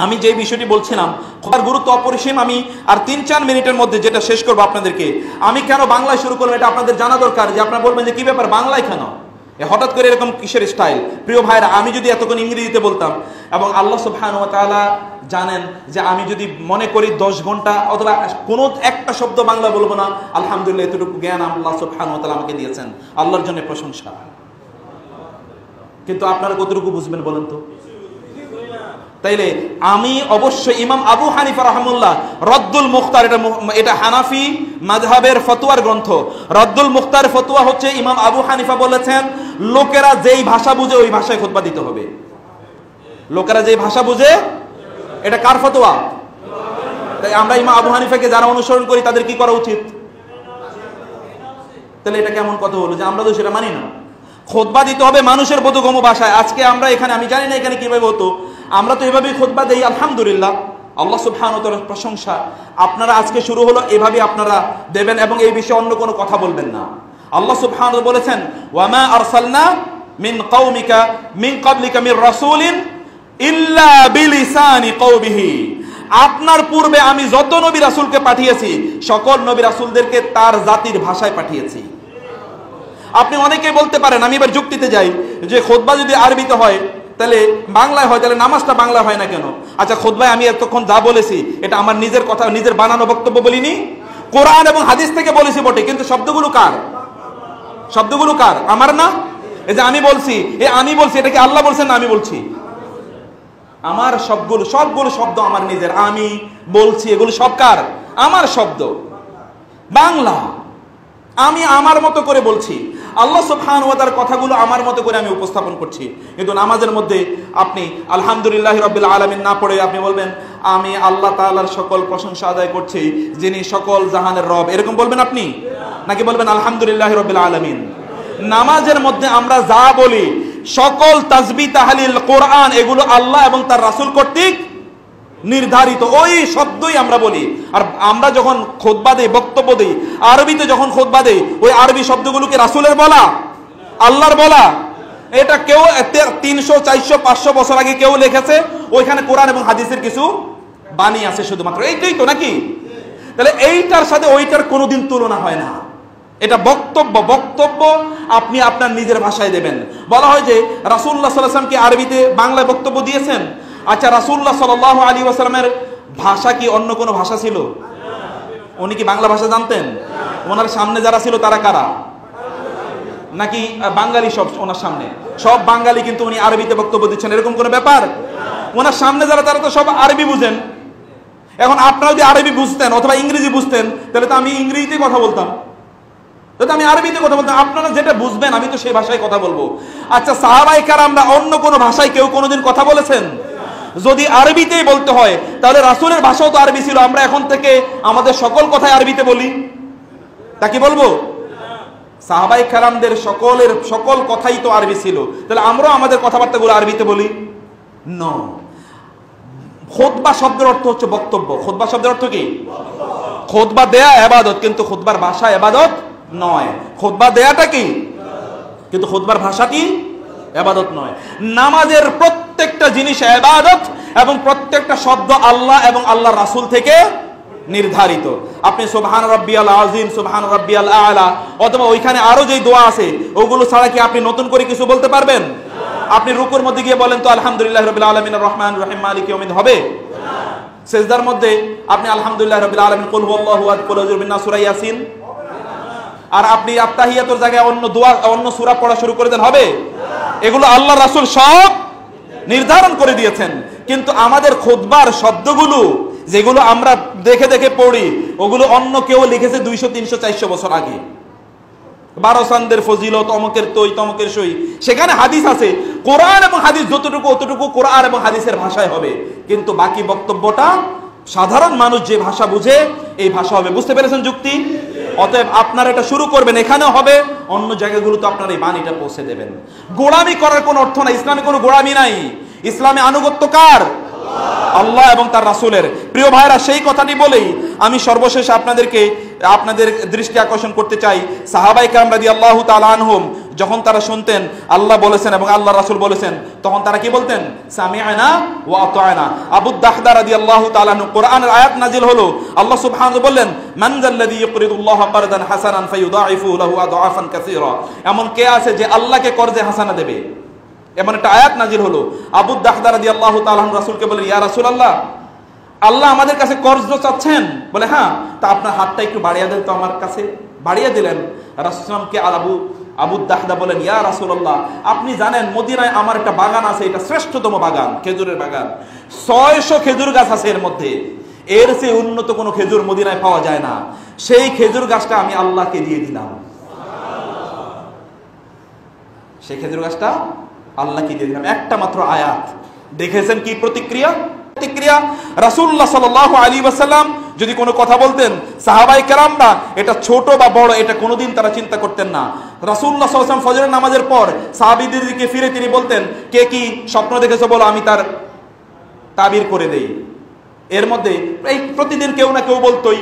আমি যে বিষয়টি বলছিলাম খোদার গুরুত্ব অপরিসীম। আমি আর 3-4 মিনিটের মধ্যে যেটা শেষ করবো আপনাদেরকে, আমি কেন বাংলায় শুরু করলাম এটা আপনাদের জানা দরকার। যে আপনারা বলবেন যে কি ব্যাপার বাংলায় কেন, হঠাৎ করে এরকম কিসের স্টাইল? প্রিয় ভাইরা, আমি যদি এতক্ষণ ইংরেজিতে বলতাম, এবং আল্লাহ সুবহানাহু ওয়া তাআলা জানেন যে আমি যদি মনে করি 10 ঘন্টা অথবা কোনো একটা শব্দ বাংলা বলবো না, আলহামদুলিল্লাহ এতটুকু জ্ঞান আল্লাহ সুবহানাহু ওয়া তাআলা আমাকে দিয়েছেন, আল্লাহর জন্য প্রশংসা। কিন্তু আপনারা কতটুকু বুঝবেন বলেন তো? তাইলে আমি অবশ্যই ইমাম আবু হানিফা রাহমাহুল্লাহ রদ্দুল মুখতার, এটা হানাফি মাযহাবের ফতোয়ার গ্রন্থ। রদ্দুল মুখতার ফতোয়া হচ্ছে ইমাম আবু হানিফা বলেছেন লোকেরা যেই ভাষা বুঝে ওই ভাষায় খুতবা দিতে হবে। লোকেরা যেই ভাষা বুঝে, এটা কার ফতোয়া? তাই আমরা ইমাম আবু হানিফাকে যারা অনুসরণ করি তাদের কি করা উচিত? তাহলে এটা কেমন কথা হলো যে আমরা তো সেটা মানি না? খুতবা দিতে হবে মানুষের বোধগম্য ভাষায়। আজকে আমরা এখানে, আমি জানি না এখানে কিভাবে হতো, আমরা তো এভাবেই খুতবা দেই। আলহামদুলিল্লাহ, আল্লাহ সুবহানাহু ওয়া তাআলার প্রশংসা। আপনারা আজকে শুরু হলো এভাবে আপনারা দেবেন এবং এই বিষয়ে অন্য কোনো কথা বলবেন না। আল্লাহ সুবহানাহু ওয়া তাআলা বলেছেন ওয়ামা আরসালনা মিন কওমিকা মিন ক্বাবলিকা মির রাসূলিন ইল্লা বিলিসানি কওমিহি। আপনার পূর্বে আমি যত নবী রাসূলকে পাঠিয়েছি সকল নবী রাসূলদেরকে তার জাতির ভাষায় পাঠিয়েছি। আপনি অনেকেই বলতে পারেন, আমি এবার যুক্তিতে যাই, যে খুতবা যদি আরবিতে হয় তাহলে বাংলায় হয়, তাহলে নামাজটা বাংলা হয় না কেন? আচ্ছা, খুতবায় আমি এতক্ষণ যা বলেছি এটা আমার নিজের কথা, নিজের বানানো বক্তব্য বলিনি, কোরআন এবং হাদিস থেকে বলেছি বটে, কিন্তু শব্দগুলো কার? শব্দগুলো কার? আমার না? এই যে আমি বলছি, এটা কি আল্লাহ বলছেন না আমি বলছি? আমার সবগুলো শব্দ আমার নিজের, আমি বলছি, এগুলো সব কার? আমার শব্দ, বাংলা, আমি আমার মতো করে বলছি। আল্লাহ সুবহানাহু ওয়া তাআলার কথাগুলো আমার মতো করে আমি উপস্থাপন করছি। কিন্তু নামাজের মধ্যে আপনি আলহামদুলিল্লাহি রাব্বিল আলামিন না পড়ে আপনি বলবেন আমি আল্লাহ তাআলার সকল প্রশংসা আদায় করছি যিনি সকল জাহানের রব, এরকম বলবেন আপনি? নাকি বলবেন আলহামদুলিল্লাহি রাব্বিল আলামিন? নামাজের মধ্যে আমরা যা বলি সকল তাসবিহ তাহলিল কোরআন এগুলো আল্লাহ এবং তার রাসূল কর্তৃক নির্ধারিত, ওই শব্দই আমরা বলি। আর আমরা যখন খুতবা দেই, বক্তব্য দেই, আরবিতে যখন খুতবা দেই, ওই আরবি শব্দগুলোকে রাসূলের বলা, আল্লাহর বলা? এটা কেউ 300, 400, 500 বছর আগে কেউ লিখেছে, ওইখানে কোরআন এবং হাদিসের কিছু বাণী আছে শুধুমাত্র, এইটাই তো নাকি? তাহলে এইটার সাথে ওইটার কোনোদিন তুলনা হয় না। এটা বক্তব্য আপনি আপনার নিজের ভাষায় দেবেন। বলা হয় যে রাসূলুল্লাহ সাল্লাল্লাহু আলাইহি ওয়াসাল্লাম কি আরবিতে বাংলায় বক্তব্য দিয়েছেন? আচ্ছা, রাসূলুল্লাহ সাল্লাল্লাহু আলাইহি ওয়াসাল্লামের ভাষা কি অন্য কোনো ভাষা ছিল? উনি কি বাংলা ভাষা জানতেন? ওনার সামনে যারা ছিল তারা কারা? নাকি বাঙালি সব ওনার সামনে? সব বাঙালি, কিন্তু উনি আরবিতে বক্তব্য দিচ্ছেন, এরকম কোনো ব্যাপার? ওনার সামনে যারা তারা তো সব আরবি বুঝেন। এখন আপনারা যদি আরবি বুঝতেন অথবা ইংরেজি বুঝতেন তাহলে তো আমি ইংরেজিতেই কথা বলতাম, তাহলে আমি আরবিতে কথা বলতাম। আপনারা যেটা বুঝবেন আমি তো সেই ভাষায় কথা বলবো। আচ্ছা, সাহাবায়ে কেরামরা অন্য কোনো ভাষায় কেউ কোনোদিন কথা বলেছেন? যদি আরবিতেই বলতে হয় তাহলে রাসূলের ভাষাও তো আরবি ছিল। আমরা এখন থেকে আমাদের সকল কথাই আরবিতে বলি, তা কি বলবো? সাহাবায়ে কেরামদের সকল কথাই তো আরবি ছিল, তাহলে আমরাও আমাদের কথাবার্তাগুলো আরবিতে বলি? নো। খুতবা শব্দের অর্থ হচ্ছে বক্তব্য। খুতবা শব্দের অর্থ কি? খুতবা দেয়া ইবাদত, কিন্তু খুতবার ভাষা ইবাদত নয়। খুতবা দেয়াটা কি? কিন্তু খুতবার ভাষা কি? ইবাদত নয়। নামাজের প্রত্যেকটা জিনিস ইবাদত এবং প্রত্যেকটা শব্দ আল্লাহ এবং আল্লাহর রাসূল থেকে নির্ধারিত। আপনি সুবহান রাব্বিয়াল আযীম, সুবহান রাব্বিয়াল আ'লা, অথবা ওইখানে আরো যে দোয়া আছে ওগুলো ছাড়া কি আপনি নতুন করে কিছু বলতে পারবেন? আপনি রুকুর মধ্যে গিয়ে বলেন তো আলহামদুলিল্লাহি রাব্বিল আলামিন আর রহমানির রহিম মালিকি ইয়াউমিদ্দিন হবে? সিজদার মধ্যে আপনি আলহামদুলিল্লাহি রাব্বিল আলামিন কুল হুয়াল্লাহু আহাদ কুল আউযু বিন্নাস সূরা ইয়াসিন, আর আপনি আত্তাহিয়াতুর জায়গায় অন্য দোয়া অন্য সূরা পড়া শুরু করে দেন, হবে? এগুলো আল্লাহ রাসূল সব নির্ধারণ করে দিয়েছেন। কিন্তু আমাদের খুতবার শব্দগুলো যেগুলো আমরা দেখে দেখে পড়ি ওগুলো অন্য কেউ লিখেছে 200, 300, 400 বছর আগে। 12 চাঁদের ফজিলত, অমকের তৈ, তমকের সই, সেখানে হাদিস আছে। কোরআন এবং হাদিস যতটুকু অতটুকু কোরআন এবং হাদিসের ভাষায় হবে, কিন্তু বাকি বক্তব্যটা সাধারণ মানুষ যে ভাষা বুঝে এই ভাষা হবে। বুঝতে পেরেছেন যুক্তি? অতএব আপনারা এটা শুরু করবেন, এখানেও হবে, অন্য জায়গাগুলোতে আপনারা এই বাণীটা পৌঁছে দেবেন। গোলামি করার কোনো অর্থ নাই, ইসলামে কোনো গোলামি নাই। ইসলামে আনুগত্য কার? আল্লাহ এবং তার রাসূলের। প্রিয় ভাইরা, সেই কথাটি বলেই আমি সর্বশেষ আপনাদের দৃষ্টি আকর্ষণ করতে চাই। সাহাবায়ে কেরাম রাদিয়াল্লাহু তাআলা আনহুম যখন তারা শুনতেন আল্লাহ বলেছেন এবং আল্লাহ রাসূল বলেছেন, তখন তারা কি বলতেন? সামি'না ওয়া আতা'না। আবু দাহদা রাদিয়াল্লাহু তাআলা আনহু, কোরআনের আয়াত নাজিল হলো, আল্লাহ সুবহানাহু বললেন, মান যাল্লাযী ইউকরিদুল্লাহা কারদান হাসানান ফায়ুদাইফু লাহু আদআফান কাসীরা। এমন কে আছে যে আল্লাহকে কর্জে হাসানা দেবে? এমন একটা আয়াত নাজিল হলো। আবু দাহদা রাদিয়াল্লাহু তাআলা আনহু রাসূলকে বলেন, ইয়া রাসূলুল্লাহ, আল্লাহ আমাদের কাছে কর্জ চাচ্ছেন? বলে, হ্যাঁ। তা আপনার হাতটা একটু বাড়িয়ে দেন তো আমার কাছে। বাড়িয়ে দিলেন। রাসূল সাল্লাল্লাহু আলাইহি ওয়াসাল্লামকে আবু দাহদা বলেন, ইয়া রাসূলুল্লাহ, আপনি জানেন মদিনায় আমার একটা বাগান আছে, এটা শ্রেষ্ঠতম বাগান, খেজুরের বাগান। 600 খেজুর গাছ আছে এর মধ্যে, এর চেয়ে উন্নত কোনো খেজুর মদিনায় পাওয়া যায় না। সেই খেজুর গাছটা আমি আল্লাহকে দিয়ে দিলাম। সেই খেজুর গাছটা আল্লাহকে দিয়ে দিলাম। একটা মাত্র আয়াত। দেখেছেন কি প্রতিক্রিয়া? রাসূলুল্লাহ সাল্লাল্লাহু আলাইহি ওয়াসাল্লাম যদি কোনো কথা বলতেন, সাহাবায়ে কেরামরা এটা ছোট বা বড় এটা কোনোদিন তারা চিন্তা করতেন না। রাসূলুল্লাহ সাল্লাল্লাহু আলাইহি ওয়াসাল্লাম ফজরের নামাজের পর সাহাবীদের দিকে ফিরে তিনি বলতেন, কে কি স্বপ্ন দেখেছো বলো, আমি তার তাবির করে দেই। এর মধ্যে এই প্রতিদিন কেউ না কেউ বলতোই।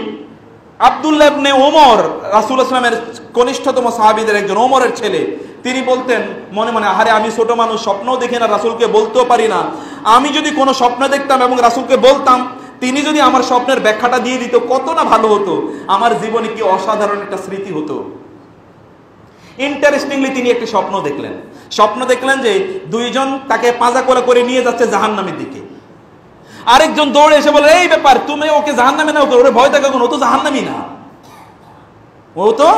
আব্দুল্লাহ ইবনে ওমর, রাসূলুল্লাহ সাল্লাল্লাহু আলাইহি ওয়াসাল্লামের কনিষ্ঠতম সাহাবীদের একজন, ওমরের ছেলে, তিনি বলতেন মনে মনে, আরে আমি ছোট মানুষ, স্বপ্নও দেখি না, রাসূলকে বলতেও পারি না। আমি যদি কোনো স্বপ্ন দেখতাম এবং রাসূলকে বলতাম, তিনি যদি আমার স্বপ্নের ব্যাখ্যাটা দিয়ে দিত, কত না ভালো হতো, আমার জীবনে কি অসাধারণ একটা স্মৃতি হতো। ইন্টারেস্টিংলি তিনি একটি স্বপ্ন দেখলেন যে দুইজন তাকে পাঁজা করে নিয়ে যাচ্ছে জাহান্নামের দিকে। আরেকজন দৌড়ে এসে বলে, এই ব্যাপার, তুমি ওকে জাহান্নামে নাও, ওরে ভয় থাকে, ও তো জাহান্নামী না, ও তো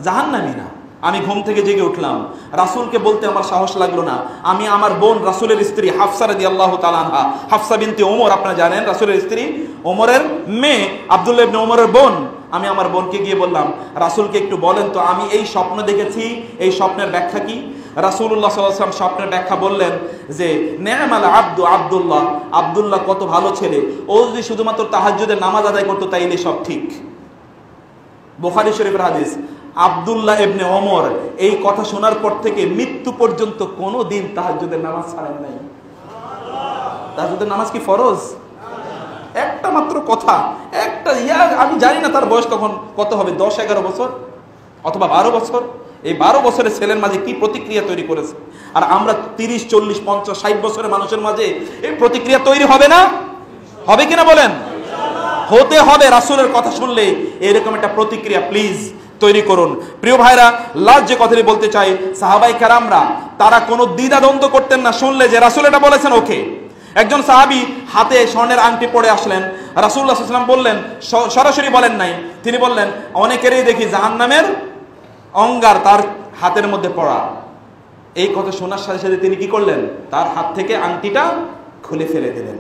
জাহান্নামী না। আমি ঘুম থেকে জেগে উঠলাম, রাসূলকে বলতে আমার সাহস লাগলো না। আমি আমার বোন, রাসূলের স্ত্রী হাফসা রাদিয়াল্লাহু তাআলা আনহা, হাফসা বিনতে ওমর, আপনারা জানেন রাসূলের স্ত্রী, ওমরের মেয়ে, আব্দুল্লাহ ইবনে ওমরের বোন। আমি আমার বোনকে গিয়ে বললাম, রাসূলকে একটু বলেন তো আমি এই স্বপ্ন দেখেছি, এই স্বপ্নের ব্যাখ্যা কি? রাসূলুল্লাহ সাল্লাল্লাহু আলাইহি ওয়াসাল্লাম স্বপ্নের ব্যাখ্যা বললেন যে, নি'মাল আব্দু আব্দুল্লাহ, আব্দুল্লাহ কত ভালো ছেলে, ও যদি শুধুমাত্র তাহাজ্জুদের নামাজ আদায় করতো তাইলে সব ঠিক। বুখারী শরীফের হাদিস। আব্দুল্লাহ ইবনে ওমর এই কথা শোনার পর থেকে মৃত্যু পর্যন্ত কোনো দিন তাহাজ্জুদের নামাজ ছাড়েন নাই। তাহাজ্জুদের নামাজ কি ফরজ? একটা মাত্র কথা, একটা আমি জানি না তার বয়স তখন কত হবে, 10-11 বছর অথবা 12 বছর। এই 12 বছরের ছেলের মাঝে কি প্রতিক্রিয়া তৈরি করেছে। আর আমরা 30, 40, 50, 60 বছরের মানুষের মাঝে এই প্রতিক্রিয়া তৈরি হবে না? হবে কিনা বলেন? হতে হবে। রাসূলের কথা শুনলে এরকম একটা প্রতিক্রিয়া প্লিজ তৈরি করুন। প্রিয় ভাইরা, লাস্ট যে কথাটি বলতে চাই, সাহাবায়ে কেরামরা তারা কোনো দ্বিধাদ্বন্দ্ব করতেন না, শুনলে যে রাসূল এটা বলেছেন ওকে। একজন সাহাবী হাতে স্বর্ণের আংটি পরে আসলেন, রাসূলুল্লাহ সাল্লাল্লাহু আলাইহি ওয়াসাল্লাম বললেন, সরাসরি বলেন নাই, তিনি বললেন, অনেকেরই দেখি জাহান্নামের অঙ্গার তার হাতের মধ্যে পড়া। এই কথা শোনার সাথে সাথে তিনি কি করলেন? তার হাত থেকে আংটিটা খুলে ফেলে দিলেন।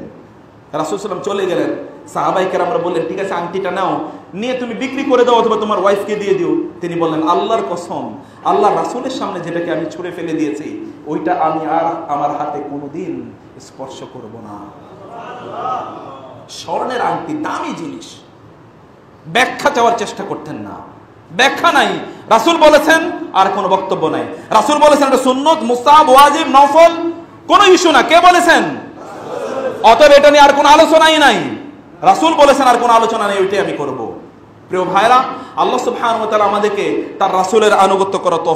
রাসূল সাল্লাল্লাহু আলাইহি ওয়াসাল্লাম চলে গেলেন। সাহাবায়ে কেরামরা বললেন, ঠিক আছে আংটিটা নাও, নিয়ে তুমি বিক্রি করে দাও অথবা তোমার ওয়াইফকে দিয়ে দিও। তিনি বললেন, আল্লাহর কসম, আল্লাহ রাসূলের সামনে যেটাকে আমি ছুঁড়ে ফেলে দিয়েছি ওইটা আমি আর আমার হাতে কোনোদিন স্পর্শ করব না। স্বর্ণের আংটি দামি জিনিস, ব্যাখ্যা চাওয়ার চেষ্টা করতেন না। ব্যাখ্যা নাই, রাসূল বলেছেন আর কোনো বক্তব্য নাই। রাসূল বলেছেন এটা সুন্নত, মুস্তাহাব, ওয়াজিব, নফল, কোনো ইস্যু না। কে বলেছেন? অতএব এটা নিয়ে আর কোনো আলোচনাই নাই। রাসূল বলেছেন আর কোনো আলোচনা নেই, ওইটাই আমি করব। প্রিয় ভাইরা, আল্লাহ সুবহানাহু ওয়া তাআলা আমাদেরকে তার রাসূলের আনুগত্য করা তৌফিক